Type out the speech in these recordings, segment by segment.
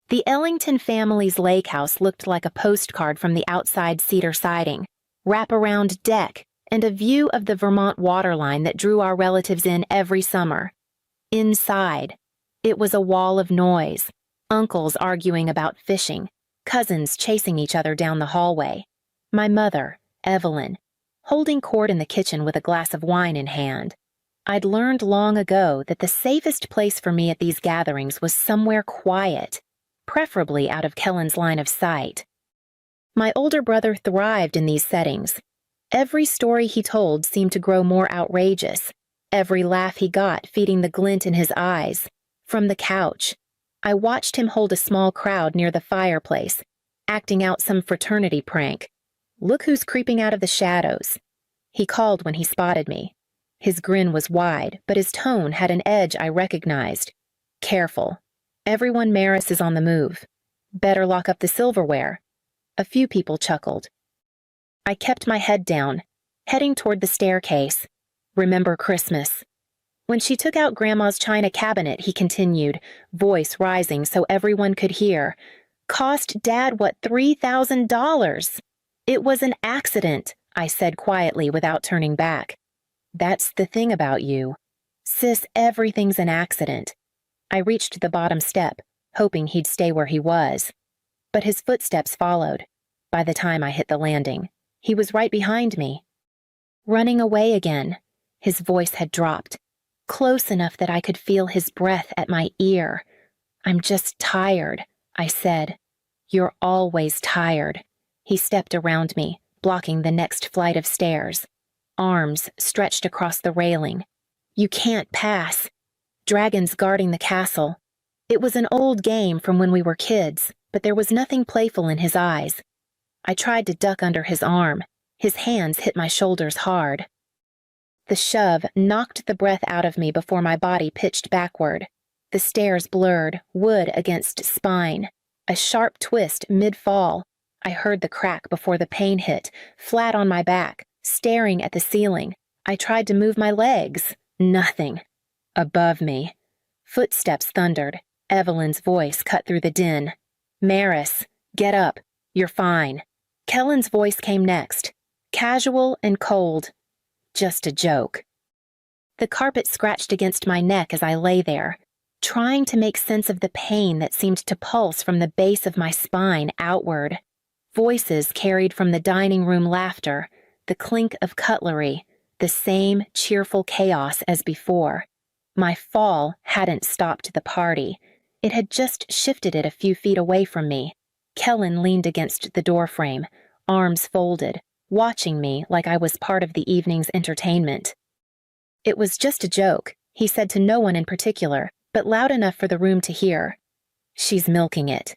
The Ellington family's lake house looked like a postcard from the outside cedar siding, wraparound deck, and a view of the Vermont waterline that drew our relatives in every summer. Inside, it was a wall of noise, uncles arguing about fishing, cousins chasing each other down the hallway. My mother, Evelyn, holding court in the kitchen with a glass of wine in hand. I'd learned long ago that the safest place for me at these gatherings was somewhere quiet, preferably out of Kellen's line of sight. My older brother thrived in these settings. Every story he told seemed to grow more outrageous, every laugh he got feeding the glint in his eyes. From the couch, I watched him hold a small crowd near the fireplace, acting out some fraternity prank. "Look who's creeping out of the shadows," he called when he spotted me. His grin was wide, but his tone had an edge I recognized. "Careful. Everyone Maris is on the move. Better lock up the silverware." A few people chuckled. I kept my head down, heading toward the staircase. "Remember Christmas." When she took out Grandma's china cabinet, he continued, voice rising so everyone could hear. "Cost Dad, what, $3,000? "It was an accident," I said quietly without turning back. "That's the thing about you. Sis, everything's an accident." I reached the bottom step, hoping he'd stay where he was. But his footsteps followed. By the time I hit the landing, he was right behind me. Running away again. His voice had dropped, close enough that I could feel his breath at my ear. "I'm just tired," I said. "You're always tired." He stepped around me, blocking the next flight of stairs. Arms stretched across the railing. "You can't pass. Dragons guarding the castle." It was an old game from when we were kids, but there was nothing playful in his eyes. I tried to duck under his arm. His hands hit my shoulders hard. The shove knocked the breath out of me before my body pitched backward. The stairs blurred, wood against spine. A sharp twist mid-fall. I heard the crack before the pain hit, flat on my back, staring at the ceiling. I tried to move my legs. Nothing. Above me, footsteps thundered. Evelyn's voice cut through the din. "Maris, get up. You're fine." Kellen's voice came next, casual and cold. "Just a joke." The carpet scratched against my neck as I lay there, trying to make sense of the pain that seemed to pulse from the base of my spine outward. Voices carried from the dining room laughter, the clink of cutlery, the same cheerful chaos as before. My fall hadn't stopped the party. It had just shifted it a few feet away from me. Kellen leaned against the doorframe, arms folded, watching me like I was part of the evening's entertainment. "It was just a joke," he said to no one in particular, but loud enough for the room to hear. "She's milking it."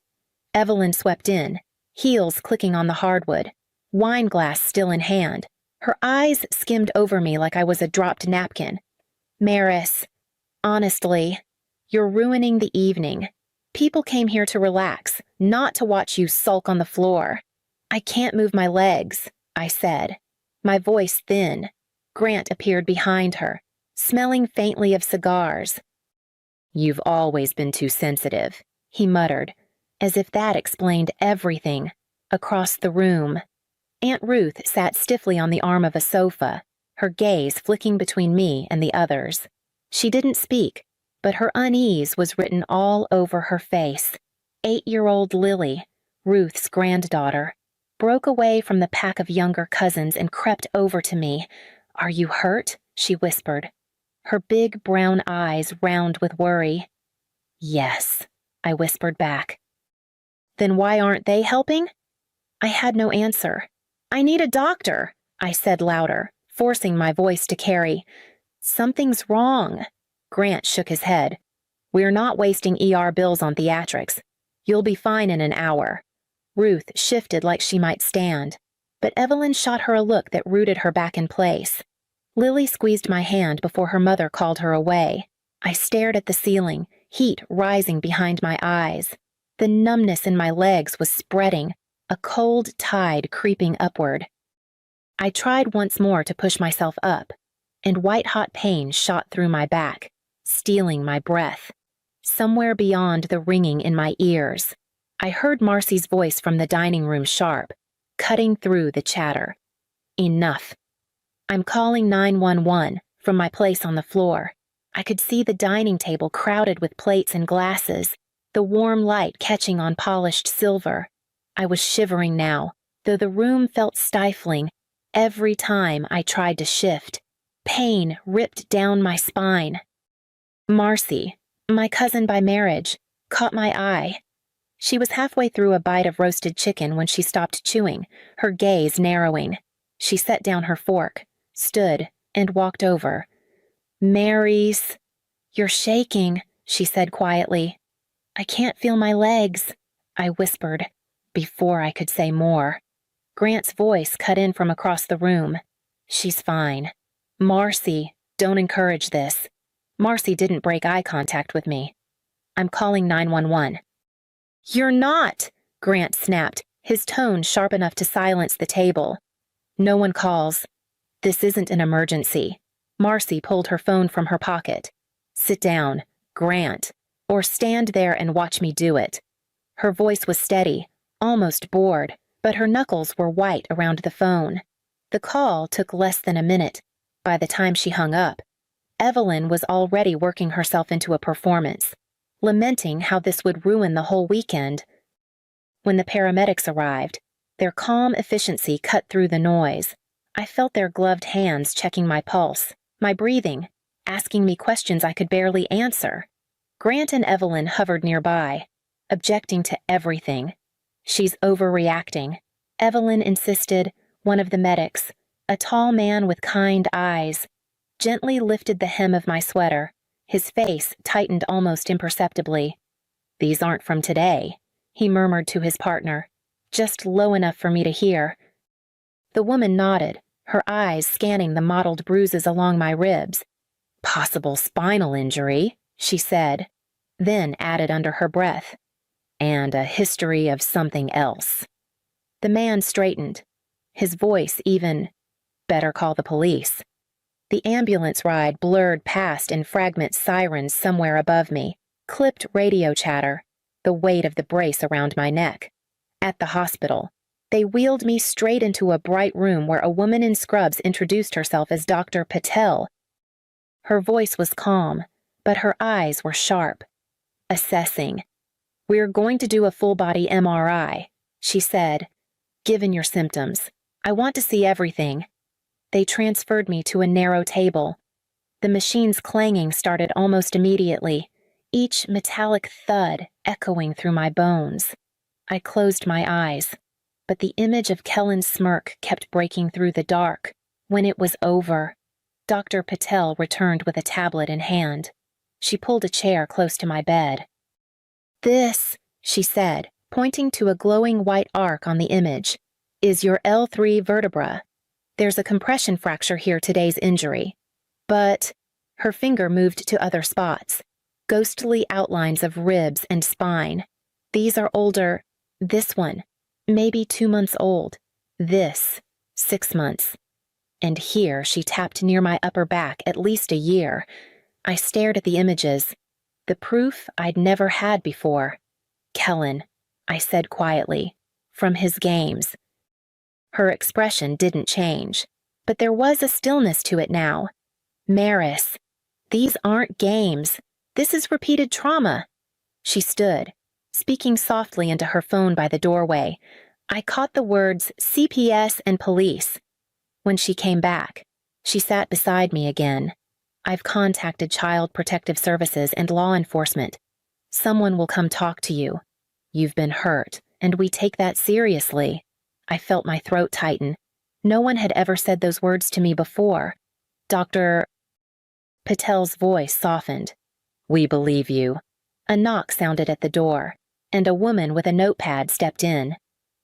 Evelyn swept in, heels clicking on the hardwood, wine glass still in hand. Her eyes skimmed over me like I was a dropped napkin. "Maris, honestly, you're ruining the evening. People came here to relax, not to watch you sulk on the floor." "I can't move my legs," I said, my voice thin. Grant appeared behind her, smelling faintly of cigars. "You've always been too sensitive," he muttered, as if that explained everything. Across the room, Aunt Ruth sat stiffly on the arm of a sofa, her gaze flicking between me and the others. She didn't speak, but her unease was written all over her face. 8-year-old Lily, Ruth's granddaughter, broke away from the pack of younger cousins and crept over to me. "Are you hurt?" she whispered, her big brown eyes round with worry. "Yes," I whispered back. "Then why aren't they helping?" I had no answer. "I need a doctor," I said louder, forcing my voice to carry. "Something's wrong." Grant shook his head. "We're not wasting ER bills on theatrics. You'll be fine in an hour." Ruth shifted like she might stand, but Evelyn shot her a look that rooted her back in place. Lily squeezed my hand before her mother called her away. I stared at the ceiling, heat rising behind my eyes. The numbness in my legs was spreading, a cold tide creeping upward. I tried once more to push myself up, and white-hot pain shot through my back, stealing my breath. somewhere beyond the ringing in my ears. I heard Marcy's voice from the dining room sharp, cutting through the chatter. Enough. I'm calling 911 from my place on the floor. I could see the dining table crowded with plates and glasses, the warm light catching on polished silver. I was shivering now, though the room felt stifling every time I tried to shift. Pain ripped down my spine. Marcy, my cousin by marriage, caught my eye. She was halfway through a bite of roasted chicken when she stopped chewing, her gaze narrowing. She set down her fork, stood, and walked over. Mary's. You're shaking, she said quietly. I can't feel my legs, I whispered, before I could say more. Grant's voice cut in from across the room. She's fine. Marcy, don't encourage this. Marcy didn't break eye contact with me. I'm calling 911. You're not, Grant snapped, his tone sharp enough to silence the table. No one calls. This isn't an emergency. Marcy pulled her phone from her pocket. Sit down, Grant, or stand there and watch me do it. Her voice was steady, almost bored, but her knuckles were white around the phone. The call took less than a minute. By the time she hung up, Evelyn was already working herself into a performance, lamenting how this would ruin the whole weekend. When the paramedics arrived, their calm efficiency cut through the noise. I felt their gloved hands checking my pulse, my breathing, asking me questions I could barely answer. Grant and Evelyn hovered nearby, objecting to everything. She's overreacting, Evelyn insisted. One of the medics, a tall man with kind eyes, gently lifted the hem of my sweater. His face tightened almost imperceptibly. These aren't from today, he murmured to his partner, just low enough for me to hear. The woman nodded, her eyes scanning the mottled bruises along my ribs. Possible spinal injury, she said, then added under her breath, and a history of something else. The man straightened, his voice even, better call the police. The ambulance ride blurred past in fragment sirens somewhere above me, clipped radio chatter, the weight of the brace around my neck. At the hospital, they wheeled me straight into a bright room where a woman in scrubs introduced herself as Dr. Patel. Her voice was calm, but her eyes were sharp. Assessing. We're going to do a full-body MRI, she said. Given your symptoms, I want to see everything. They transferred me to a narrow table. The machine's clanging started almost immediately, each metallic thud echoing through my bones. I closed my eyes, but the image of Kellen's smirk kept breaking through the dark. When it was over, Dr. Patel returned with a tablet in hand. She pulled a chair close to my bed. This, she said, pointing to a glowing white arc on the image, is your L3 vertebra. There's a compression fracture here, today's injury. But, her finger moved to other spots, ghostly outlines of ribs and spine. These are older. This one, maybe 2 months old. This, 6 months. And here she tapped near my upper back at least a year. I stared at the images. The proof I'd never had before. Kellen, I said quietly, from his games. Her expression didn't change, but there was a stillness to it now. Maris, these aren't games. This is repeated trauma. She stood, speaking softly into her phone by the doorway. I caught the words CPS and police. When she came back, she sat beside me again. I've contacted Child Protective Services and law enforcement. Someone will come talk to you. You've been hurt, and we take that seriously. I felt my throat tighten. No one had ever said those words to me before. Dr. Patel's voice softened. We believe you. A knock sounded at the door, and a woman with a notepad stepped in.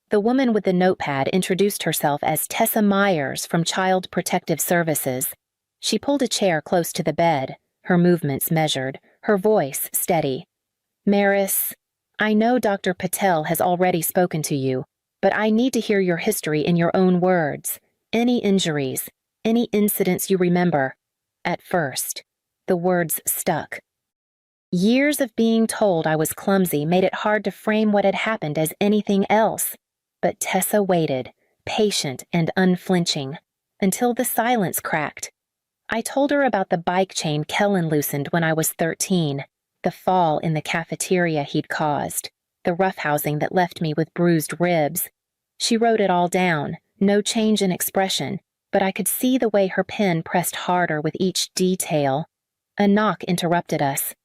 The woman with the notepad introduced herself as Tessa Myers from Child Protective Services. She pulled a chair close to the bed, her movements measured, her voice steady. Maris, I know Dr. Patel has already spoken to you, but I need to hear your history in your own words. Any injuries, any incidents you remember. At first, the words stuck. Years of being told I was clumsy made it hard to frame what had happened as anything else. But Tessa waited, patient and unflinching, until the silence cracked. I told her about the bike chain Kellen loosened when I was 13, the fall in the cafeteria he'd caused, the roughhousing that left me with bruised ribs. She wrote it all down, no change in expression, but I could see the way her pen pressed harder with each detail. A knock interrupted us.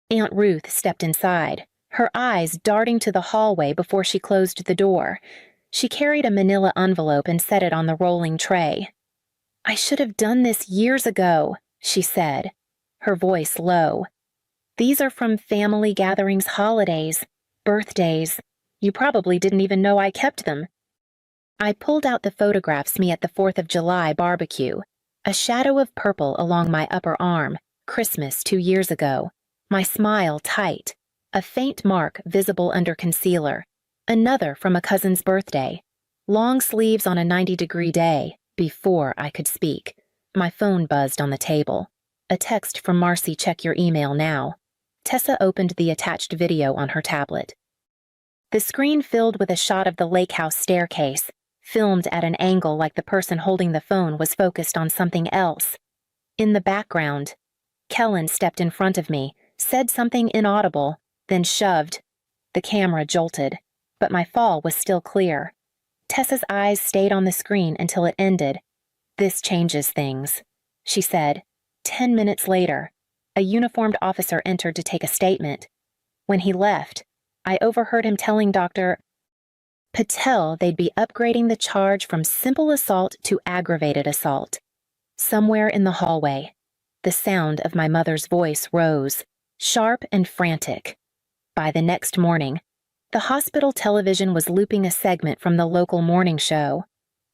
Aunt Ruth stepped inside, her eyes darting to the hallway before she closed the door. She carried a manila envelope and set it on the rolling tray. "I should have done this years ago," she said, her voice low. "These are from family gatherings, holidays, birthdays. You probably didn't even know I kept them." I pulled out the photographs me at the 4th of July barbecue, a shadow of purple along my upper arm, Christmas 2 years ago, my smile tight, a faint mark visible under concealer, another from a cousin's birthday, long sleeves on a 90-degree day. Before I could speak, my phone buzzed on the table. A text from Marcy, "Check your email now." Tessa opened the attached video on her tablet. The screen filled with a shot of the lake house staircase, filmed at an angle like the person holding the phone was focused on something else. In the background, Kellen stepped in front of me, said something inaudible, then shoved. The camera jolted, but my fall was still clear. Tessa's eyes stayed on the screen until it ended. "This changes things," she said. 10 minutes later, a uniformed officer entered to take a statement. When he left, I overheard him telling Dr. Patel they'd be upgrading the charge from simple assault to aggravated assault. Somewhere in the hallway, the sound of my mother's voice rose, sharp and frantic. By the next morning, the hospital television was looping a segment from the local morning show.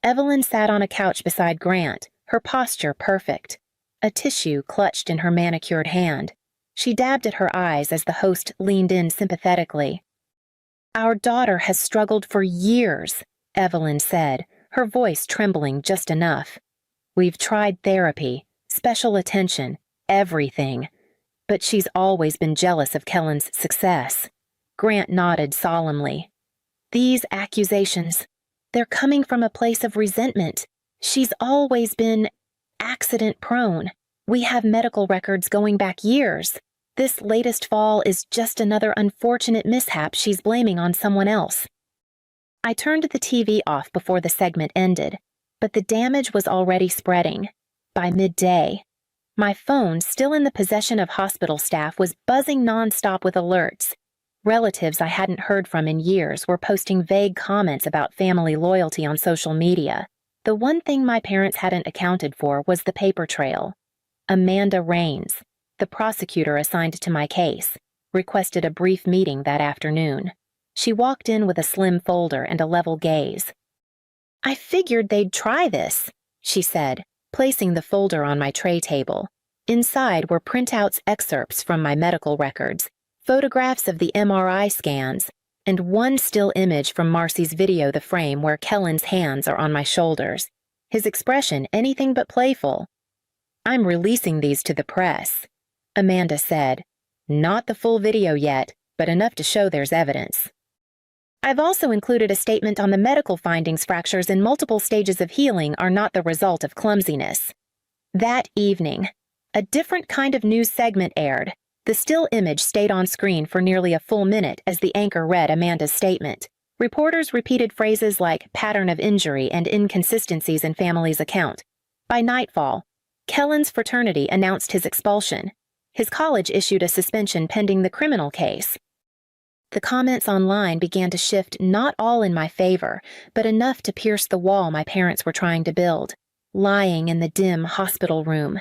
Evelyn sat on a couch beside Grant, her posture perfect, a tissue clutched in her manicured hand. She dabbed at her eyes as the host leaned in sympathetically. "Our daughter has struggled for years," Evelyn said, her voice trembling just enough. "We've tried therapy, special attention, everything. But she's always been jealous of Kellen's success." Grant nodded solemnly. "These accusations, they're coming from a place of resentment. She's always been accident-prone. We have medical records going back years. This latest fall is just another unfortunate mishap she's blaming on someone else." I turned the TV off before the segment ended, but the damage was already spreading. By midday, my phone, still in the possession of hospital staff, was buzzing nonstop with alerts. Relatives I hadn't heard from in years were posting vague comments about family loyalty on social media. The one thing my parents hadn't accounted for was the paper trail. Amanda Raines, the prosecutor assigned to my case, requested a brief meeting that afternoon. She walked in with a slim folder and a level gaze. "I figured they'd try this," she said, placing the folder on my tray table. Inside were printouts, excerpts from my medical records, photographs of the MRI scans, and one still image from Marcy's video, the frame where Kellen's hands are on my shoulders, his expression anything but playful. "I'm releasing these to the press," Amanda said. "Not the full video yet, but enough to show there's evidence. I've also included a statement on the medical findings. Fractures in multiple stages of healing are not the result of clumsiness." That evening, a different kind of news segment aired. The still image stayed on screen for nearly a full minute as the anchor read Amanda's statement. Reporters repeated phrases like pattern of injury and inconsistencies in family's account. By nightfall, Kellen's fraternity announced his expulsion. His college issued a suspension pending the criminal case. The comments online began to shift, not all in my favor, but enough to pierce the wall my parents were trying to build. Lying in the dim hospital room,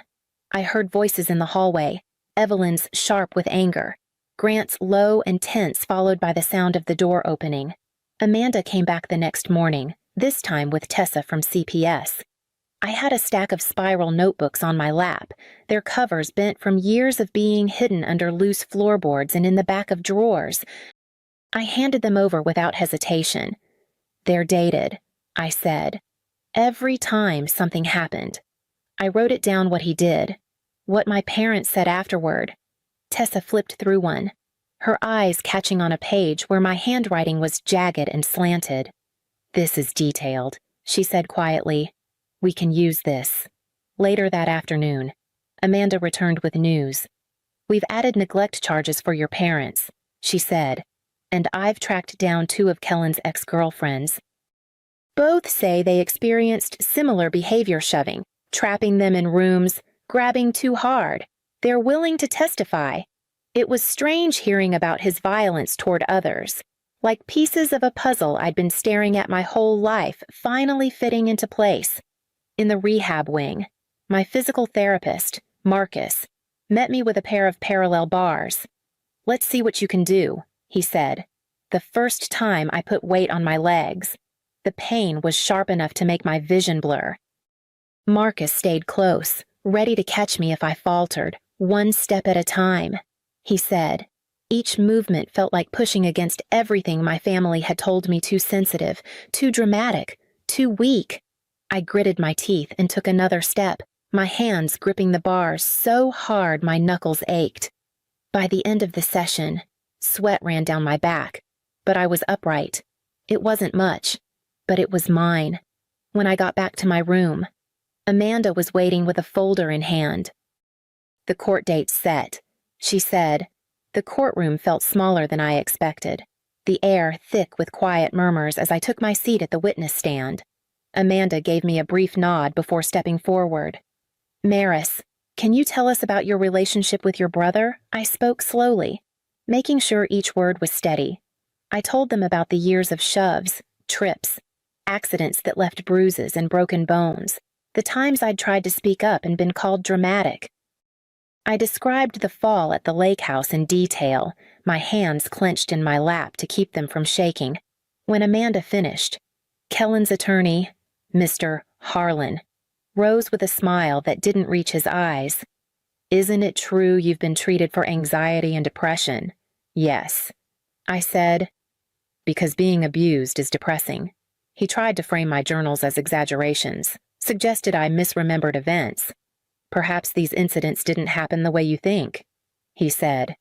I heard voices in the hallway, Evelyn's sharp with anger, Grant's low and tense, followed by the sound of the door opening. Amanda came back the next morning, this time with Tessa from CPS. I had a stack of spiral notebooks on my lap, their covers bent from years of being hidden under loose floorboards and in the back of drawers. I handed them over without hesitation. "They're dated," I said. Every time something happened, I wrote it down, what he did, what my parents said afterward. Tessa flipped through one, her eyes catching on a page where my handwriting was jagged and slanted. "This is detailed," she said quietly. "We can use this." Later that afternoon, Amanda returned with news. "We've added neglect charges for your parents," she said, "and I've tracked down 2 of Kellen's ex-girlfriends. Both say they experienced similar behavior shoving, trapping them in rooms, grabbing too hard. They're willing to testify. It was strange hearing about his violence toward others, like pieces of a puzzle I'd been staring at my whole life finally fitting into place. In the rehab wing, my physical therapist, Marcus, met me with a pair of parallel bars. "Let's see what you can do," he said. The first time I put weight on my legs, the pain was sharp enough to make my vision blur. Marcus stayed close, ready to catch me if I faltered, one step at a time. He said, "Each movement felt like pushing against everything my family had told me too sensitive, too dramatic, too weak." I gritted my teeth and took another step, my hands gripping the bars so hard my knuckles ached. By the end of the session, sweat ran down my back, but I was upright. It wasn't much, but it was mine. When I got back to my room, Amanda was waiting with a folder in hand. "The court date's set," she said. The courtroom felt smaller than I expected, the air thick with quiet murmurs as I took my seat at the witness stand. Amanda gave me a brief nod before stepping forward. "Maris, can you tell us about your relationship with your brother?" I spoke slowly, making sure each word was steady. I told them about the years of shoves, trips, accidents that left bruises and broken bones, the times I'd tried to speak up and been called dramatic. I described the fall at the lake house in detail, my hands clenched in my lap to keep them from shaking. When Amanda finished, Kellen's attorney, Mr. Harlan, rose with a smile that didn't reach his eyes. "Isn't it true you've been treated for anxiety and depression?" "Yes," I said, "because being abused is depressing." He tried to frame my journals as exaggerations, suggested I misremembered events. "Perhaps these incidents didn't happen the way you think," he said.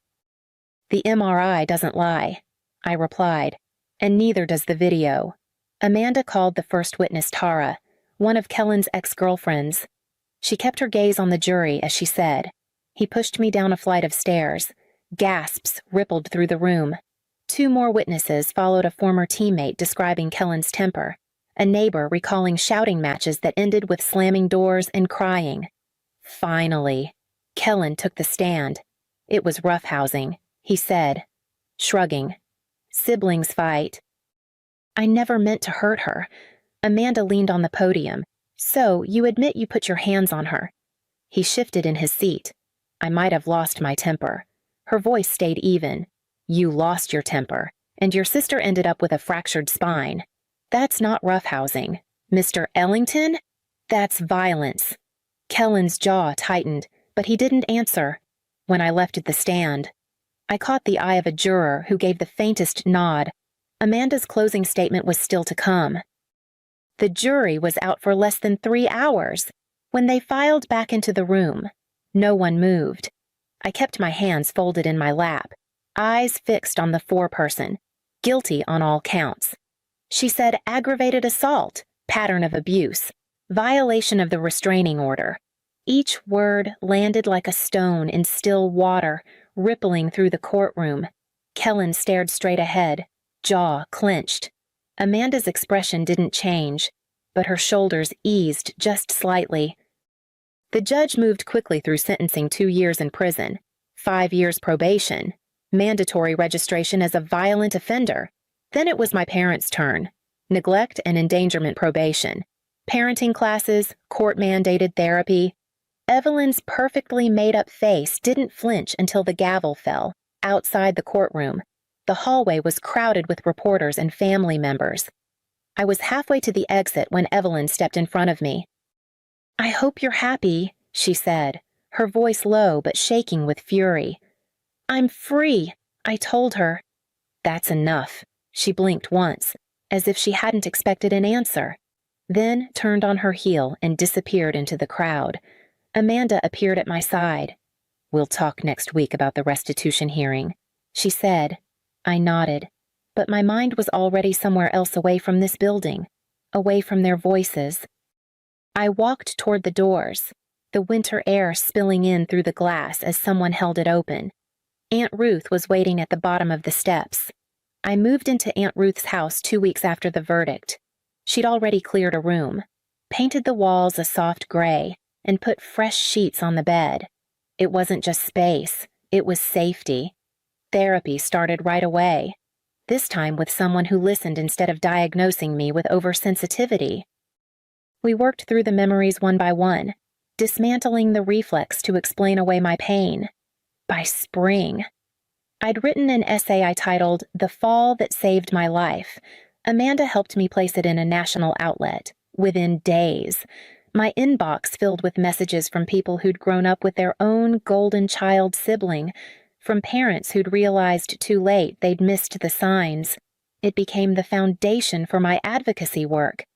"The MRI doesn't lie," I replied, "and neither does the video." Amanda called the first witness Tara, one of Kellen's ex-girlfriends. She kept her gaze on the jury as she said. He pushed me down a flight of stairs. Gasps rippled through the room. 2 more witnesses followed a former teammate describing Kellen's temper, a neighbor recalling shouting matches that ended with slamming doors and crying. Finally, Kellen took the stand. "It was roughhousing," he said, shrugging. "Siblings fight." "I never meant to hurt her." Amanda leaned on the podium. "So, you admit you put your hands on her." He shifted in his seat. I might have lost my temper. Her voice stayed even. "You lost your temper, and your sister ended up with a fractured spine. That's not roughhousing. Mr. Ellington? That's violence." Kellen's jaw tightened, but he didn't answer. When I left the stand, I caught the eye of a juror who gave the faintest nod. Amanda's closing statement was still to come. The jury was out for less than 3 hours. When they filed back into the room, no one moved. I kept my hands folded in my lap, eyes fixed on the foreperson, guilty on all counts. She said aggravated assault, pattern of abuse, violation of the restraining order. Each word landed like a stone in still water, rippling through the courtroom. Kellen stared straight ahead, jaw clenched. Amanda's expression didn't change, but her shoulders eased just slightly. The judge moved quickly through sentencing 2 years in prison, 5 years probation, mandatory registration as a violent offender. Then it was my parents' turn. Neglect and endangerment probation, parenting classes, court-mandated therapy. Evelyn's perfectly made-up face didn't flinch until the gavel fell, outside the courtroom. The hallway was crowded with reporters and family members. I was halfway to the exit when Evelyn stepped in front of me. "I hope you're happy," she said, her voice low but shaking with fury. "I'm free," I told her. "That's enough." She blinked once, as if she hadn't expected an answer, then turned on her heel and disappeared into the crowd. Amanda appeared at my side. "We'll talk next week about the restitution hearing," she said. I nodded, but my mind was already somewhere else away from this building, away from their voices. I walked toward the doors, the winter air spilling in through the glass as someone held it open. Aunt Ruth was waiting at the bottom of the steps. I moved into Aunt Ruth's house 2 weeks after the verdict. She'd already cleared a room, painted the walls a soft gray, and put fresh sheets on the bed. It wasn't just space, it was safety. Therapy started right away, this time with someone who listened instead of diagnosing me with oversensitivity. We worked through the memories one by one, dismantling the reflex to explain away my pain. By spring, I'd written an essay I titled "The Fall That Saved My Life." Amanda helped me place it in a national outlet. Within days, my inbox filled with messages from people who'd grown up with their own golden child sibling, from parents who'd realized too late they'd missed the signs. It became the foundation for my advocacy work.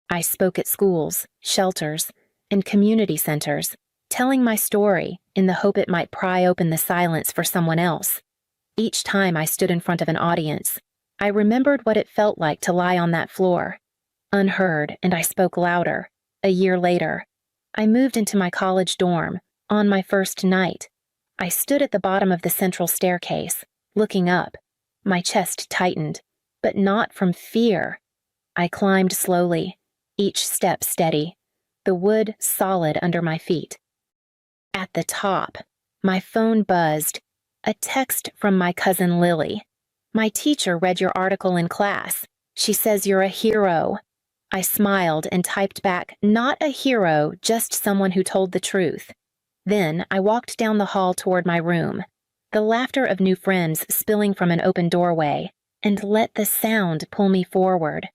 I spoke at schools, shelters, and community centers, telling my story in the hope it might pry open the silence for someone else. Each time I stood in front of an audience, I remembered what it felt like to lie on that floor. Unheard, and I spoke louder. A year later, I moved into my college dorm, on my first night. I stood at the bottom of the central staircase, looking up. My chest tightened, but not from fear. I climbed slowly, each step steady, the wood solid under my feet. At the top, my phone buzzed. A text from my cousin Lily. "My teacher read your article in class. She says you're a hero." I smiled and typed back, "Not a hero, just someone who told the truth." Then I walked down the hall toward my room, the laughter of new friends spilling from an open doorway, and let the sound pull me forward.